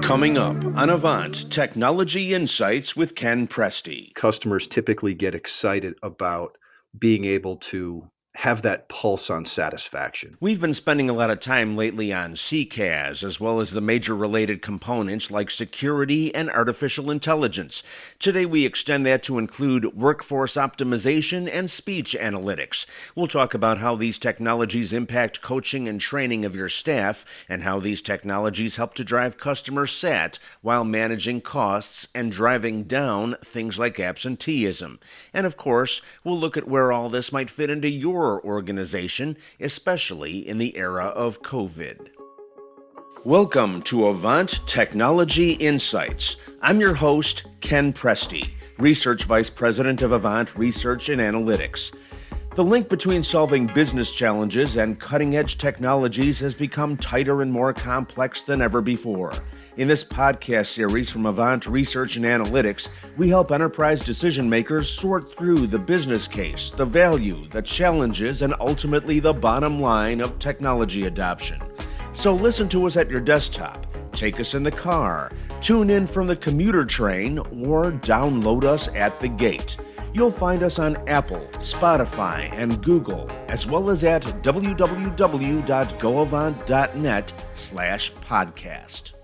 Coming up on Avant, Technology Insights with Ken Presti. Customers typically get excited about being able to have that pulse on satisfaction. We've been spending a lot of time lately on CCaaS, as well as the major related components like security and artificial intelligence. Today we extend that to include workforce optimization and speech analytics. We'll talk about how these technologies impact coaching and training of your staff, and how these technologies help to drive customer sat while managing costs and driving down things like absenteeism. And of course, we'll look at where all this might fit into your organization, especially in the era of COVID. Welcome to Avant Technology Insights. I'm your host, Ken Presti, Research Vice President of Avant Research and Analytics. The link between solving business challenges and cutting-edge technologies has become tighter and more complex than ever before. In this podcast series from Avant Research and Analytics, we help enterprise decision makers sort through the business case, the value, the challenges, and ultimately the bottom line of technology adoption. So listen to us at your desktop, take us in the car, tune in from the commuter train, or download us at the gate. You'll find us on Apple, Spotify, and Google, as well as at www.goavant.net/podcast.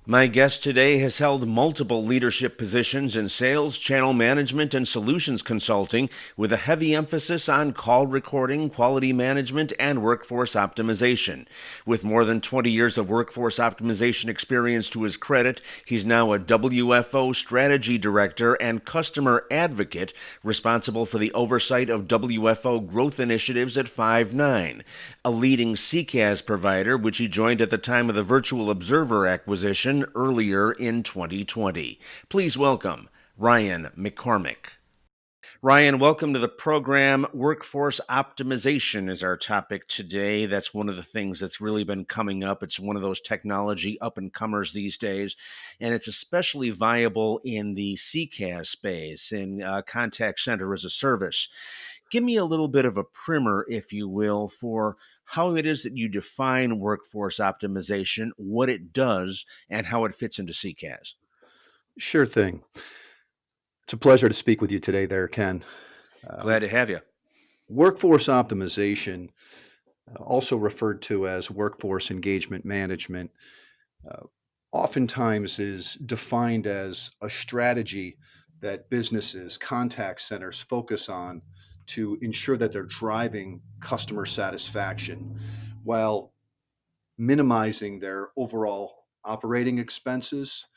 My guest today has held multiple leadership positions in sales, channel management, and solutions consulting, with a heavy emphasis on call recording, quality management, and workforce optimization. With more than 20 years of workforce optimization experience to his credit, he's now a WFO strategy director and customer advocate responsible for the oversight of WFO growth initiatives at Five9, a leading CCaaS provider which he joined at the time of the Virtual Observer acquisition earlier in 2020. Please welcome Ryan McCormick. Ryan, welcome to the program. Workforce optimization is our topic today. That's one of the things that's really been coming up. It's one of those technology up-and-comers these days, and it's especially viable in the CCaaS space, in contact center as a service. Give me a little bit of a primer, if you will, for how it is that you define workforce optimization, what it does, and how it fits into CCaaS. Sure thing. It's a pleasure to speak with you today there, Ken. Glad to have you. Workforce optimization, also referred to as workforce engagement management, oftentimes is defined as a strategy that businesses, contact centers focus on to ensure that they're driving customer satisfaction while minimizing their overall operating expenses,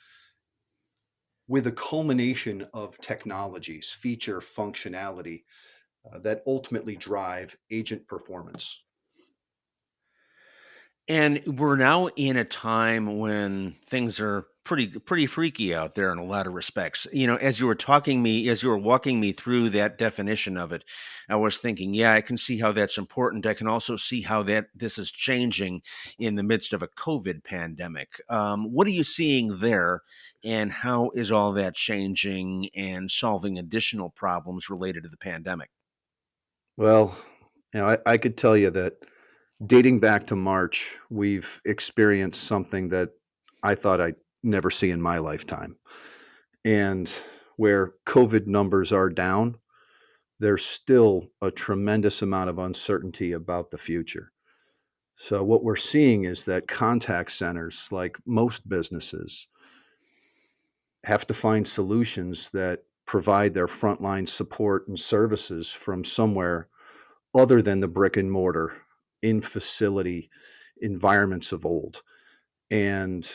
with a culmination of technologies, feature functionality that ultimately drive agent performance. And we're now in a time when things are pretty freaky out there in a lot of respects. You know, as you were walking me through that definition of it, I was thinking, yeah, I can see how that's important. I can also see how this is changing in the midst of a COVID pandemic. What are you seeing there, and how is all that changing and solving additional problems related to the pandemic? Well, I could tell you that dating back to March, we've experienced something that I thought I'd never see in my lifetime. And where COVID numbers are down, there's still a tremendous amount of uncertainty about the future. So, what we're seeing is that contact centers, like most businesses, have to find solutions that provide their frontline support and services from somewhere other than the brick and mortar in facility environments of old. And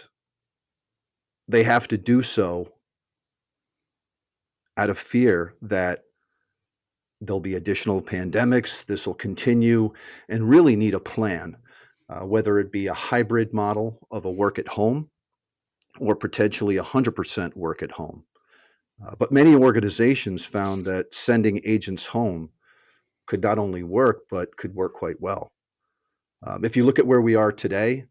they have to do so out of fear that there'll be additional pandemics, this will continue, and really need a plan, whether it be a hybrid model of a work at home or potentially 100% work at home. But many organizations found that sending agents home could not only work, but could work quite well. If you look at where we are today,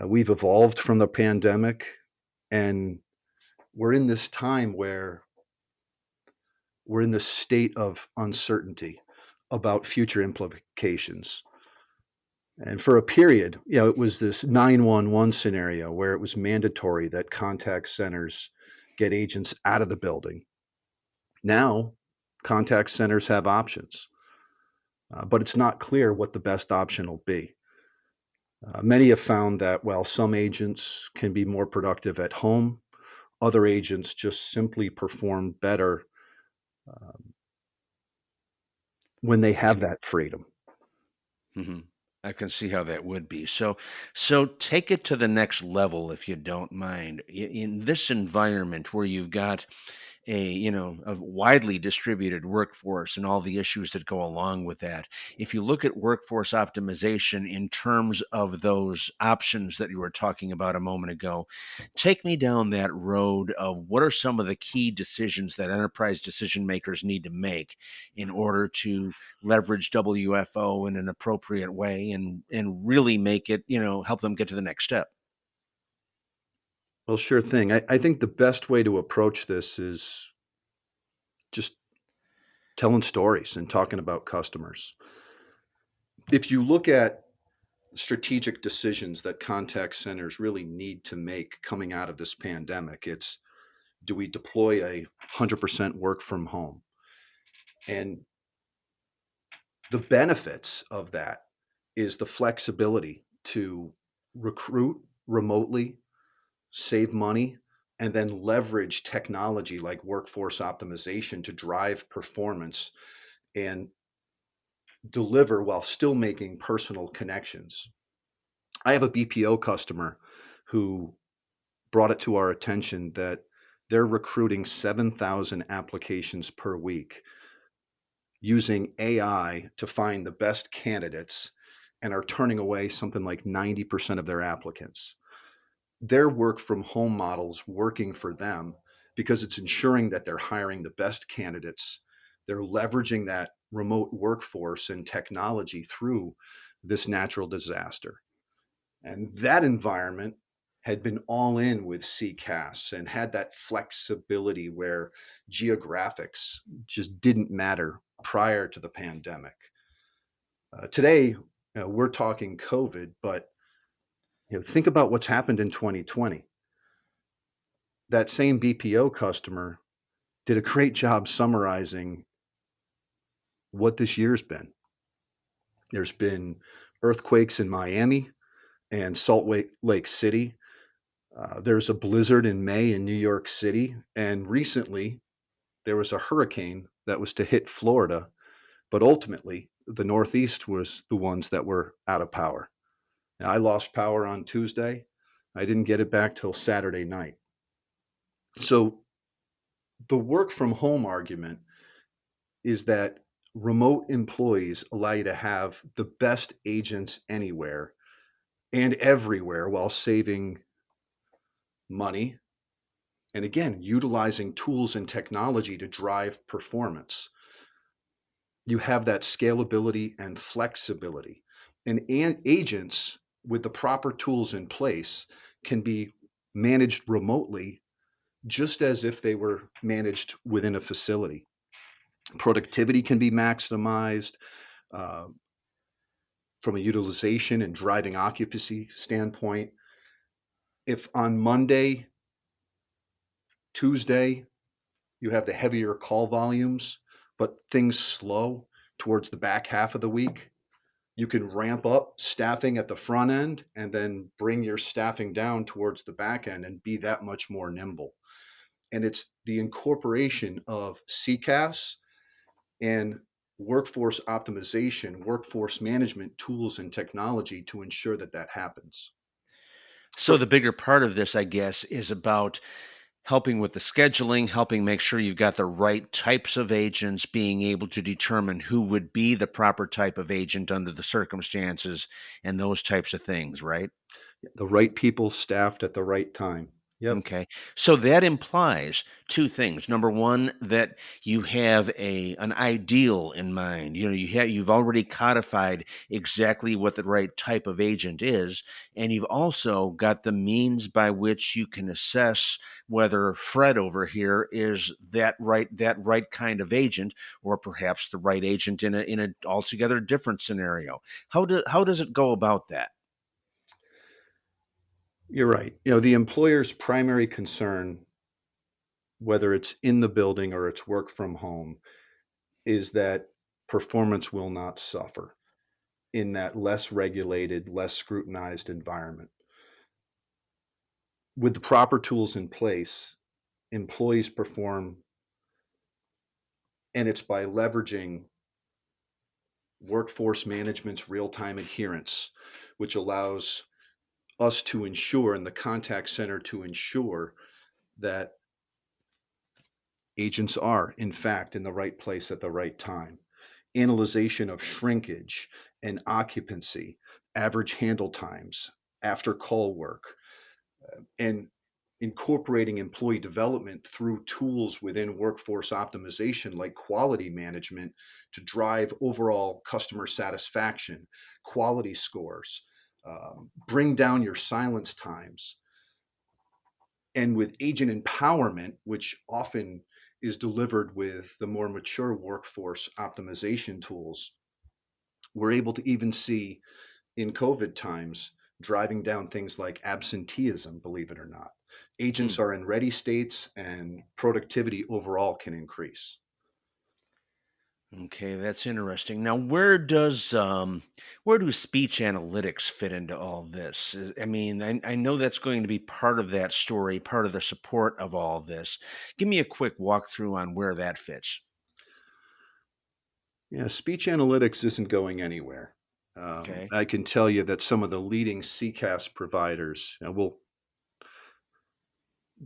we've evolved from the pandemic, and we're in this time where we're in this state of uncertainty about future implications. And for a period, it was this 911 scenario where it was mandatory that contact centers get agents out of the building. Now, contact centers have options, but it's not clear what the best option will be. Many have found that while some agents can be more productive at home, other agents just simply perform better when they have In that freedom. mhm. I can see how that would be. So take it to the next level, if you don't mind. In this environment where you've got a widely distributed workforce and all the issues that go along with that. If you look at workforce optimization in terms of those options that you were talking about a moment ago, take me down that road of what are some of the key decisions that enterprise decision makers need to make in order to leverage WFO in an appropriate way and really make it, help them get to the next step. Well, sure thing. I think the best way to approach this is just telling stories and talking about customers. If you look at strategic decisions that contact centers really need to make coming out of this pandemic, it's, do we deploy 100% work from home? And the benefits of that is the flexibility to recruit remotely, save money, and then leverage technology like workforce optimization to drive performance and deliver while still making personal connections. I have a BPO customer who brought it to our attention that they're recruiting 7,000 applications per week using AI to find the best candidates and are turning away something like 90% of their applicants. Their work from home models working for them because it's ensuring that they're hiring the best candidates. They're leveraging that remote workforce and technology through this natural disaster. And that environment had been all in with CCaaS and had that flexibility where geographics just didn't matter prior to the pandemic. Today, we're talking COVID, but think about what's happened in 2020. That same BPO customer did a great job summarizing what this year's been. There's been earthquakes in Miami and Salt Lake City. There's a blizzard in May in New York City. And recently, there was a hurricane that was to hit Florida, but ultimately, the Northeast was the ones that were out of power. Now, I lost power on Tuesday. I didn't get it back till Saturday night. So, the work from home argument is that remote employees allow you to have the best agents anywhere and everywhere while saving money and again utilizing tools and technology to drive performance. You have that scalability and flexibility, and agents with the proper tools in place can be managed remotely just as if they were managed within a facility. Productivity can be maximized uh, from a utilization and driving occupancy standpoint. If on Monday, Tuesday, you have the heavier call volumes, but things slow towards the back half of the week, you can ramp up staffing at the front end and then bring your staffing down towards the back end and be that much more nimble. And it's the incorporation of CCaaS and workforce optimization, workforce management tools and technology to ensure that that happens. So For the bigger part of this, I guess, is about helping with the scheduling, helping make sure you've got the right types of agents, being able to determine who would be the proper type of agent under the circumstances and those types of things, right? the right people staffed at the right time. Yep. Okay. So that implies two things. Number one, that you have an ideal in mind. You've already codified exactly what the right type of agent is, and you've also got the means by which you can assess whether Fred over here is that right kind of agent, or perhaps the right agent in a altogether different scenario. How does it go about that? You're right. The employer's primary concern, whether it's in the building or it's work from home, is that performance will not suffer in that less regulated, less scrutinized environment. With the proper tools in place, employees perform, and it's by leveraging workforce management's real-time adherence, which allows us to ensure, and the contact center to ensure, that agents are, in fact, in the right place at the right time. Analyzation of shrinkage and occupancy, average handle times, after call work, and incorporating employee development through tools within workforce optimization like quality management to drive overall customer satisfaction, quality scores, bring down your silence times. And with agent empowerment, which often is delivered with the more mature workforce optimization tools, we're able to even see in COVID times driving down things like absenteeism, believe it or not. Hmm. Agents are in ready states and productivity overall can increase. Okay, that's interesting. Now, where do speech analytics fit into all this? I mean, I know that's going to be part of that story, part of the support of all this. Give me a quick walkthrough on where that fits. Yeah, speech analytics isn't going anywhere. Okay. I can tell you that some of the leading CCaaS providers, and we'll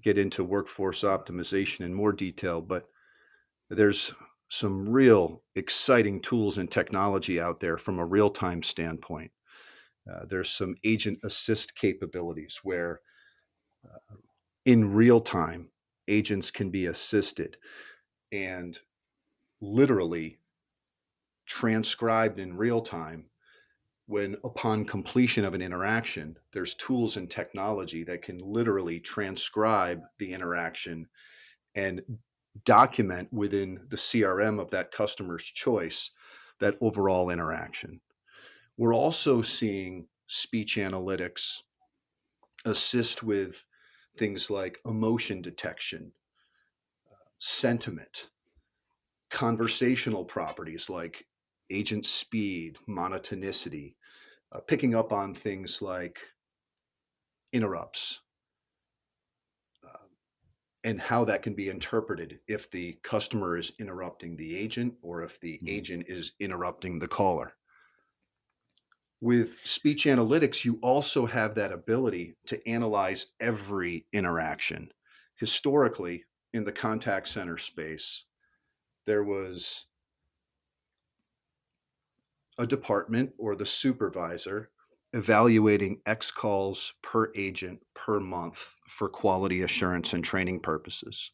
get into workforce optimization in more detail, but there's some real exciting tools and technology out there from a real time standpoint. There's some agent assist capabilities where in real time agents can be assisted and literally transcribed in real time when upon completion of an interaction. There's tools and technology that can literally transcribe the interaction and document within the CRM of that customer's choice that overall interaction. We're also seeing speech analytics assist with things like emotion detection, sentiment, conversational properties like agent speed, monotonicity, picking up on things like interrupts, uh, and how that can be interpreted if the customer is interrupting the agent or if the Mhm. agent is interrupting the caller. With speech analytics, you also have that ability to analyze every interaction. Historically, in the contact center space, there was a department or the supervisor evaluating X calls per agent per month for quality assurance and training purposes.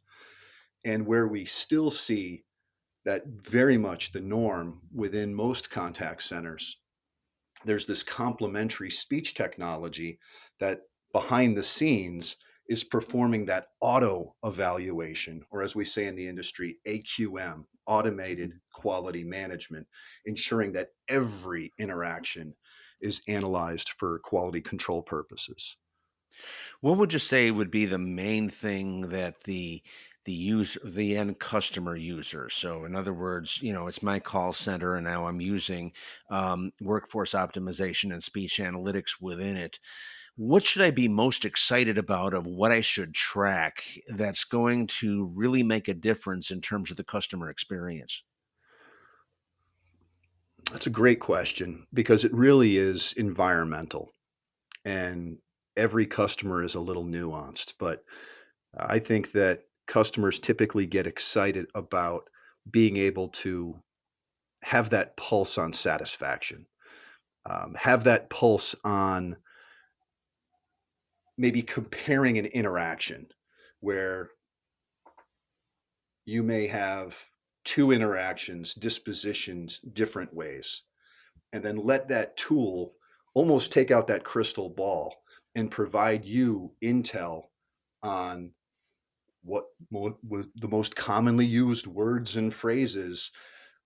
And where we still see that very much the norm within most contact centers, there's this complementary speech technology that behind the scenes is performing that auto evaluation, or as we say in the industry, AQM, automated quality management, ensuring that every interaction is analyzed for quality control purposes. What would you say would be the main thing that the end customer user? So, in other words, it's my call center, and now I'm using workforce optimization and speech analytics within it. What should I be most excited about of what I should track that's going to really make a difference in terms of the customer experience? That's a great question because it really is environmental and every customer is a little nuanced, but I think that customers typically get excited about being able to have that pulse on satisfaction, have that pulse on maybe comparing an interaction where you may have two interactions dispositioned different ways, and then let that tool almost take out that crystal ball and provide you intel on what the most commonly used words and phrases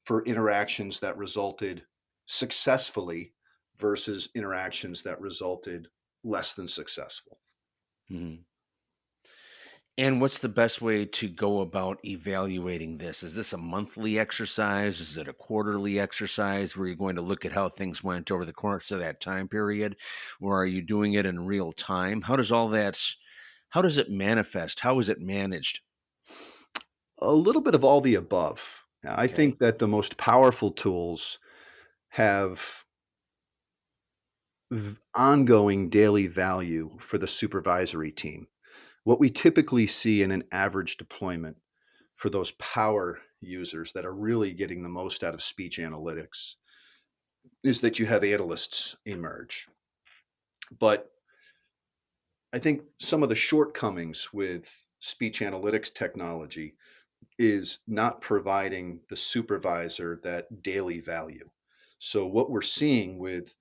for interactions that resulted successfully versus interactions that resulted less than successful. Mhm. And what's the best way to go about evaluating this? Is this a monthly exercise? Is it a quarterly exercise where you're going to look at how things went over the course of that time period? Or are you doing it in real time? How does it manifest? How is it managed? A little bit of all the above. I Okay. think that the most powerful tools have ongoing daily value for the supervisory team. What we typically see in an average deployment for those power users that are really getting the most out of speech analytics is that you have analysts emerge. But I think some of the shortcomings with speech analytics technology is not providing the supervisor that daily value. So, what we're seeing with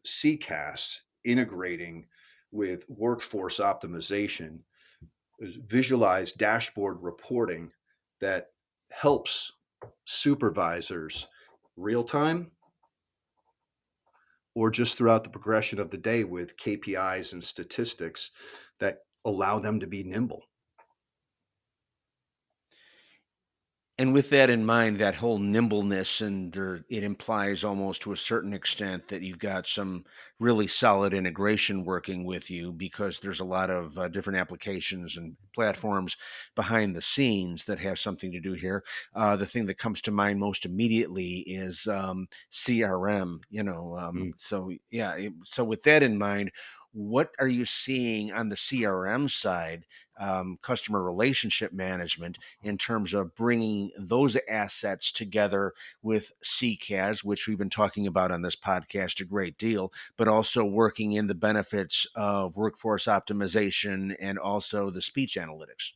CCaaS integrating with workforce optimization is visualized dashboard reporting that helps supervisors real time or just throughout the progression of the day with KPIs and statistics that allow them to be nimble. And with that in mind, that whole nimbleness it implies almost to a certain extent that you've got some really solid integration working with you because there's a lot of different applications and platforms behind the scenes that have something to do here. The thing that comes to mind most immediately is CRM. Mm. So yeah. So with that in mind, what are you seeing on the CRM side, customer relationship management, in terms of bringing those assets together with CCaaS, which we've been talking about on this podcast a great deal, but also working in the benefits of workforce optimization and also the speech analytics?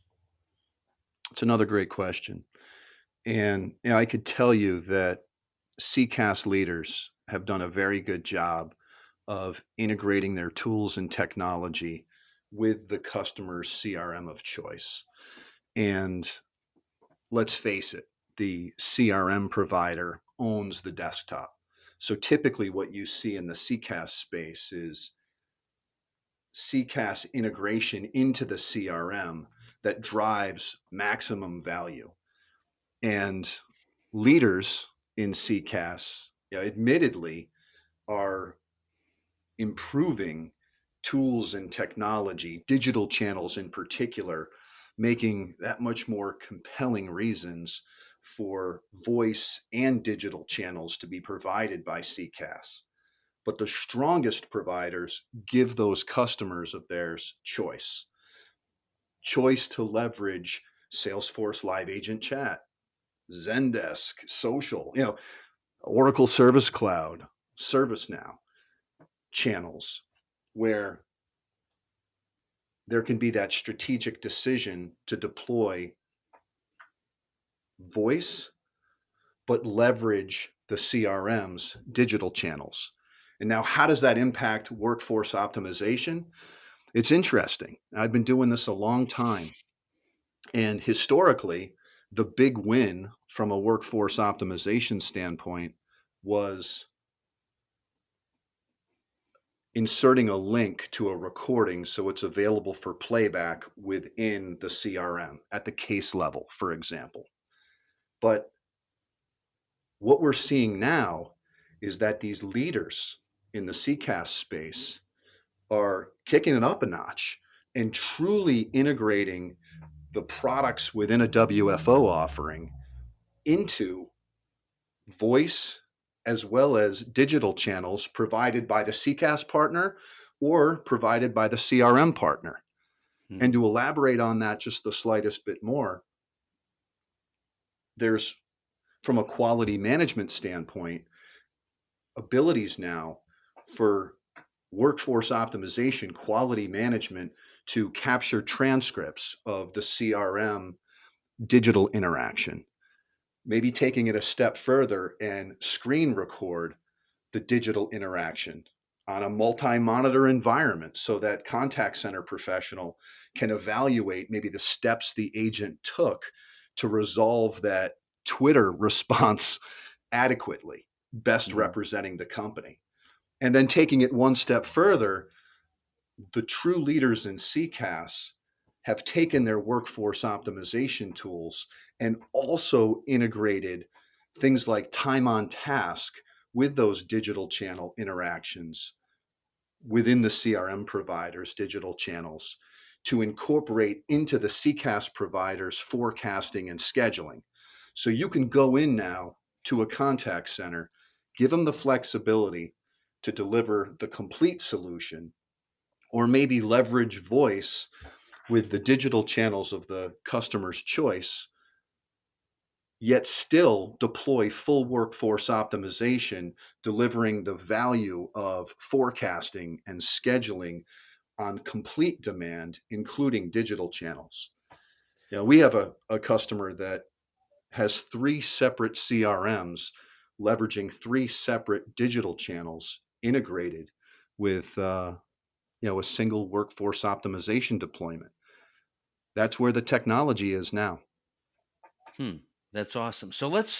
It's another great question. And I could tell you that CCAS leaders have done a very good job of integrating their tools and technology with the customer's CRM of choice. And let's face it, the CRM provider owns the desktop. So typically, what you see in the CCAS space is CCAS integration into the CRM that drives maximum value. And leaders in CCaaS, admittedly, are improving tools and technology, digital channels in particular, making that much more compelling reasons for voice and digital channels to be provided by CCaaS. But the strongest providers give those customers of theirs choice to leverage Salesforce Live Agent Chat, Zendesk, social, Oracle Service Cloud, ServiceNow channels where there can be that strategic decision to deploy voice, but leverage the CRM's digital channels. And now, how does that impact workforce optimization? It's interesting. I've been doing this a long time. And historically, the big win from a workforce optimization standpoint was inserting a link to a recording so it's available for playback within the CRM at the case level, for example. But what we're seeing now is that these leaders in the CCaaS space are kicking it up a notch and truly integrating the products within a WFO offering into voice as well as digital channels provided by the CCaaS partner or provided by the CRM partner. And Hmm. to elaborate on that just the slightest bit more, there's, from a quality management standpoint, abilities now for workforce optimization, quality management to capture transcripts of the CRM digital interaction. Maybe taking it a step further and screen record the digital interaction on a multi-monitor environment so that contact center professional can evaluate maybe the steps the agent took to resolve that Twitter response adequately, best Hmm. representing the company. And then taking it one step further, the true leaders in CCaaS have taken their workforce optimization tools and also integrated things like time on task with those digital channel interactions within the CRM providers' digital channels to incorporate into the CCaaS providers' forecasting and scheduling. So you can go in now to a contact center, give them the flexibility to deliver the complete solution, or maybe leverage voice with the digital channels of the customer's choice, yet still deploy full workforce optimization, delivering the value of forecasting and scheduling on complete demand, including digital channels. We have a customer that has three separate CRMs leveraging three separate digital channels integrated with a single workforce optimization deployment. That's where the technology is now. Hmm. That's awesome. So let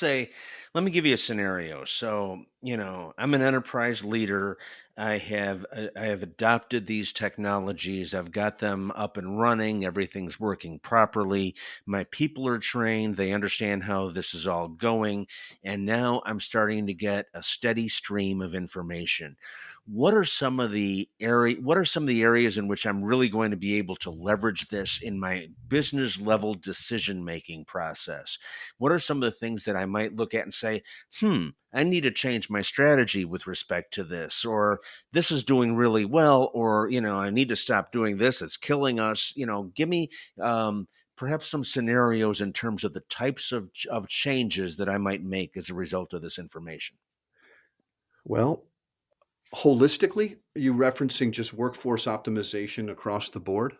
me give you a scenario. So, I'm an enterprise leader. I have adopted these technologies. I've got them up and running. Everything's working properly. My people are trained. They understand how this is all going. And now I'm starting to get a steady stream of information. What are some of the areas in which I'm really going to be able to leverage this in my business level decision making process? What are some of the things that I might look at and say, I need to change my strategy with respect to this, or this is doing really well, or, I need to stop doing this. It's killing us. Give me perhaps some scenarios in terms of the types of changes that I might make as a result of this information. Well, holistically, are you referencing just workforce optimization across the board?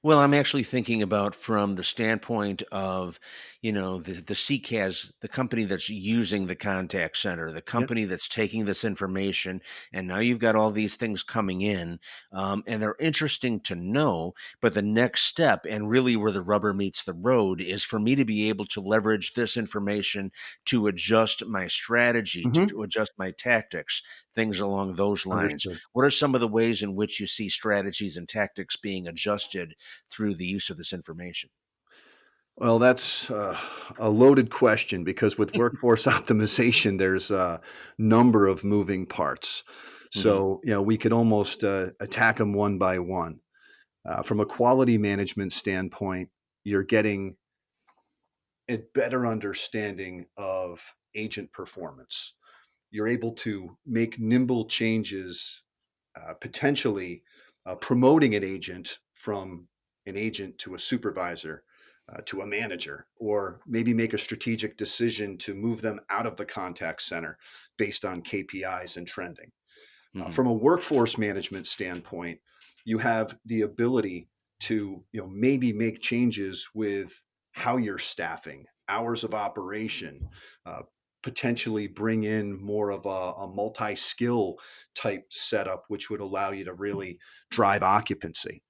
Well, I'm actually thinking about from the standpoint of, the CCAS, the company that's using the contact center, the Yeah. company that's taking this information, and now you've got all these things coming in, and they're interesting to know. But the next step, and really where the rubber meets the road, is for me to be able to leverage this information to adjust my strategy, Hmm. to adjust my tactics, things along those lines. Understood. What are some of the ways in which you see strategies and tactics being adjusted through the use of this information? Well, that's a loaded question because with workforce optimization, there's a number of moving parts. Hmm. So, we could almost attack them one by one. From a quality management standpoint, you're getting a better understanding of agent performance. You're able to make nimble changes, potentially promoting an agent from an agent to a supervisor to a manager, or maybe make a strategic decision to move them out of the contact center based on KPIs and trending. Hmm. From a workforce management standpoint, you have the ability to maybe make changes with how you're staffing, hours of operation, uh, potentially bring in more of a multi-skill type setup, which would allow you to really drive occupancy.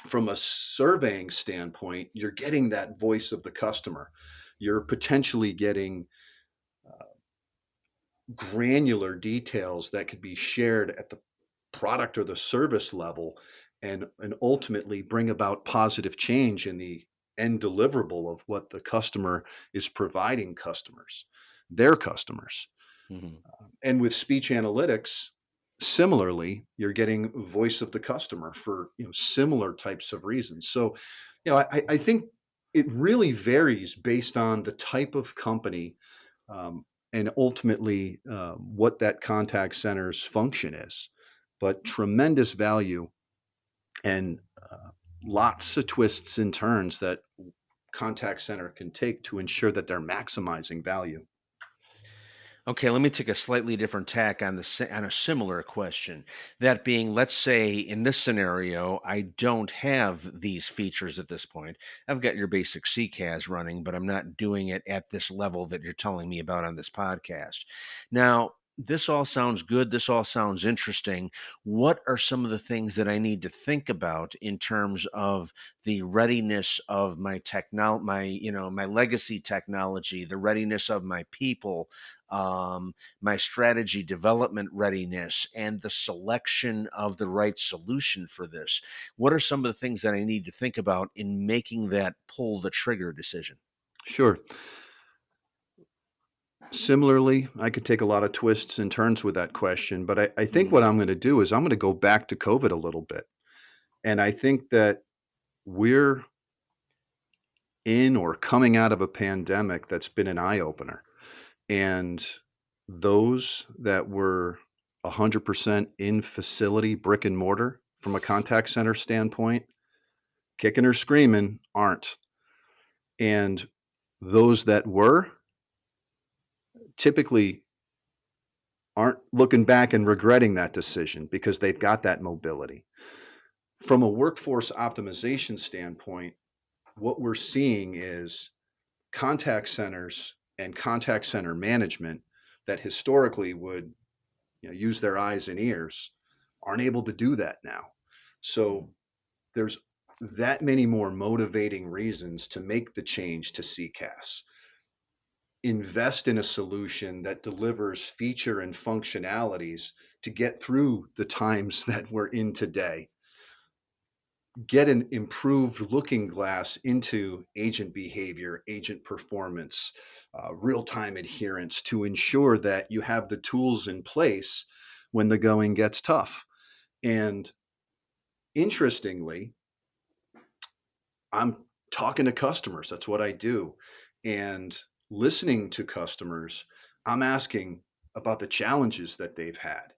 From a surveying standpoint, you're getting that voice of the customer. You're potentially getting granular details that could be shared at the product or the service level, and ultimately bring about positive change in the end deliverable of what the customer is providing their customers. Hmm. And with speech analytics, similarly, you're getting voice of the customer for similar types of reasons. So, I think it really varies based on the type of company, and ultimately what that contact center's function is. But tremendous value and lots of twists and turns that contact center can take to ensure that they're maximizing value. Okay, let me take a slightly different tack on on a similar question. That being, let's say in this scenario, I don't have these features at this point. I've got your basic CCaaS running, but I'm not doing it at this level that you're telling me about on this podcast. Now, this all sounds good. This all sounds interesting. What are some of the things that I need to think about in terms of the readiness of my my legacy technology, the readiness of my people, my strategy development readiness, and the selection of the right solution for this? What are some of the things that I need to think about in making that pull the trigger decision? Sure. Similarly, I could take a lot of twists and turns with that question, but I think Mhm. what I'm going to do is I'm going to go back to COVID a little bit. And I think that we're in or coming out of a pandemic that's been an eye opener. And those that were 100% in facility, brick and mortar, from a contact center standpoint, kicking or screaming, aren't. And those that were typically aren't looking back and regretting that decision because they've got that mobility. From a workforce optimization standpoint, what we're seeing is contact centers and contact center management that historically would, use their eyes and ears, aren't able to do that now. So there's that many more motivating reasons to make the change to CCaaS. Invest in a solution that delivers feature and functionalities to get through the times that we're in today. Get an improved looking glass into agent behavior, agent performance, real time adherence to ensure that you have the tools in place when the going gets tough. And interestingly, I'm talking to customers. That's what I do. And listening to customers, I'm asking about the challenges that they've had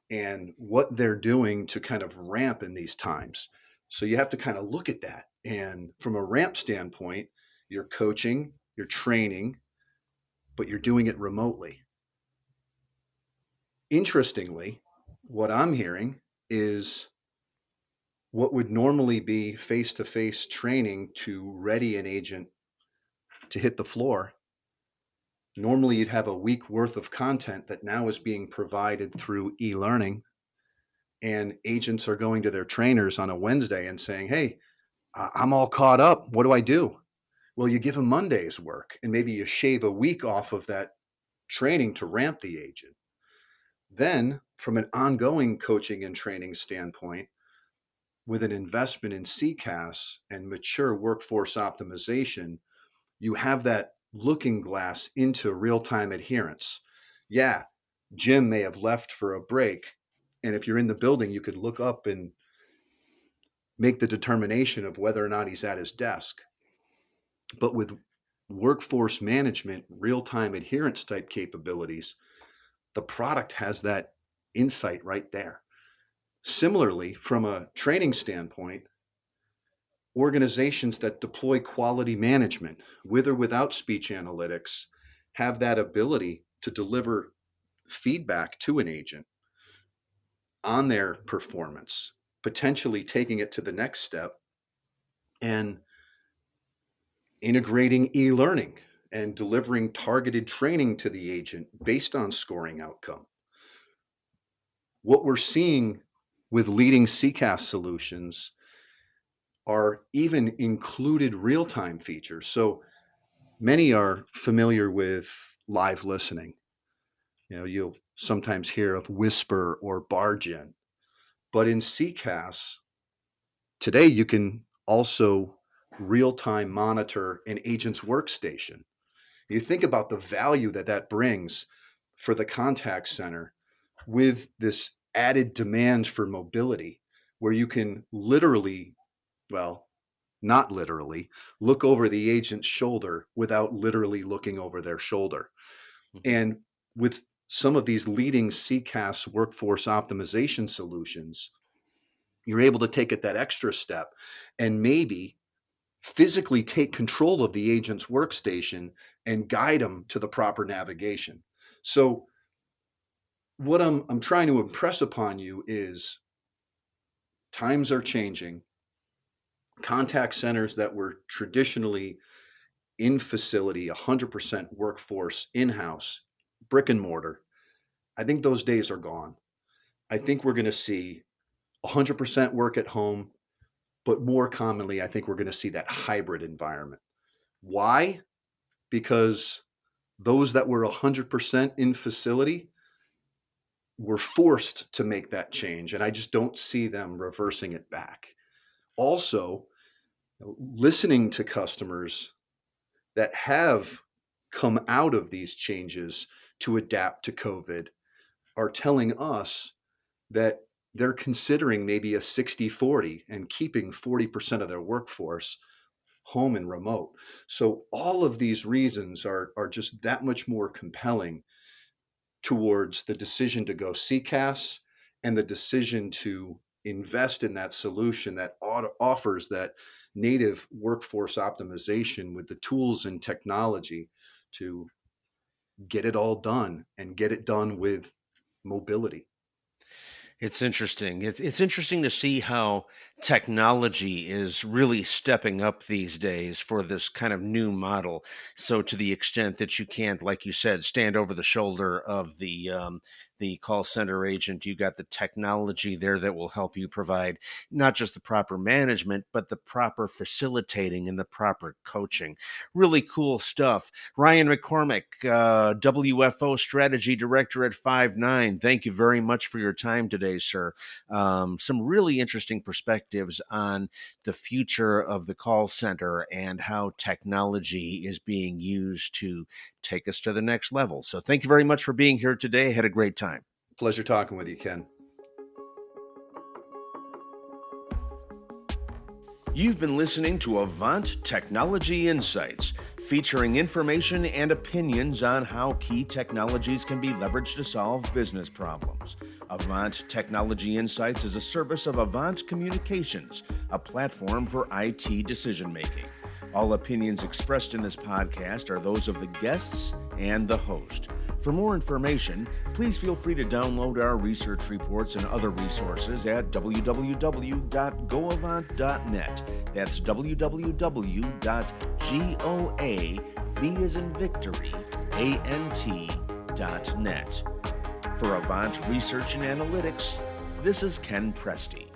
and what they're doing to kind of ramp in these times. So you have to kind of look at that. And from a ramp standpoint, you're coaching, you're training, but you're doing it remotely. Interestingly, what I'm hearing is what would normally be face to face training to ready an agent to hit the floor. Normally, you'd have a week worth of content that now is being provided through e learning, and agents are going to their trainers on a Wednesday and saying, "Hey, I'm all caught up. What do I do?" Well, you give them Monday's work and maybe you shave a week off of that training to ramp the agent. Then, from an ongoing coaching and training standpoint, with an investment in CCaaS and mature workforce optimization, you have that looking glass into real time adherence. Yeah, Jim may have left for a break. And if you're in the building, you could look up and make the determination of whether or not he's at his desk. But with workforce management, real time adherence type capabilities, the product has that insight right there. Similarly, from a training standpoint, organizations that deploy quality management with or without speech analytics have that ability to deliver feedback to an agent on their performance, potentially taking it to the next step and integrating e-learning and delivering targeted training to the agent based on scoring outcome. What we're seeing with leading CCaaS solutions are even included real-time features. So many are familiar with live listening. You'll sometimes hear of Whisper or Bargen, but in CCaaS today you can also real-time monitor an agent's workstation. You think about the value that that brings for the contact center with this added demand for mobility, where you can literally, well, not literally, look over the agent's shoulder without literally looking over their shoulder. Mhm. And with some of these leading CCaaS workforce optimization solutions, you're able to take it that extra step and maybe physically take control of the agent's workstation and guide them to the proper navigation. So what I'm trying to impress upon you is times are changing. Contact centers that were traditionally in facility, 100% workforce, in-house, brick and mortar, I think those days are gone. I think we're going to see 100% work at home, but more commonly, I think we're going to see that hybrid environment. Why? Because those that were 100% in facility were forced to make that change, and I just don't see them reversing it back. Also, listening to customers that have come out of these changes to adapt to COVID are telling us that they're considering maybe a 60-40 and keeping 40% of their workforce home and remote. So all of these reasons are just that much more compelling towards the decision to go CCaaS and the decision to invest in that solution that offers that native workforce optimization with the tools and technology to get it all done and get it done with mobility. It's interesting. It's interesting to see how technology is really stepping up these days for this kind of new model. So to the extent that you can't, like you said, stand over the shoulder of the call center agent, you got the technology there that will help you provide not just the proper management, but the proper facilitating and the proper coaching. Really cool stuff. Ryan McCormick, WFO Strategy Director at Five9. Thank you very much for your time today, sir. Some really interesting perspectives on the future of the call center and how technology is being used to take us to the next level. So thank you very much for being here today. I had a great time. Pleasure talking with you, Ken. You've been listening to Avant Technology Insights, featuring information and opinions on how key technologies can be leveraged to solve business problems. Avant Technology Insights is a service of Avant Communications, a platform for IT decision-making. All opinions expressed in this podcast are those of the guests and the host. For more information, please feel free to download our research reports and other resources at www.goavant.net. That's www.goavant, as in victory, ant.net. For Avant Research and Analytics, this is Ken Presti.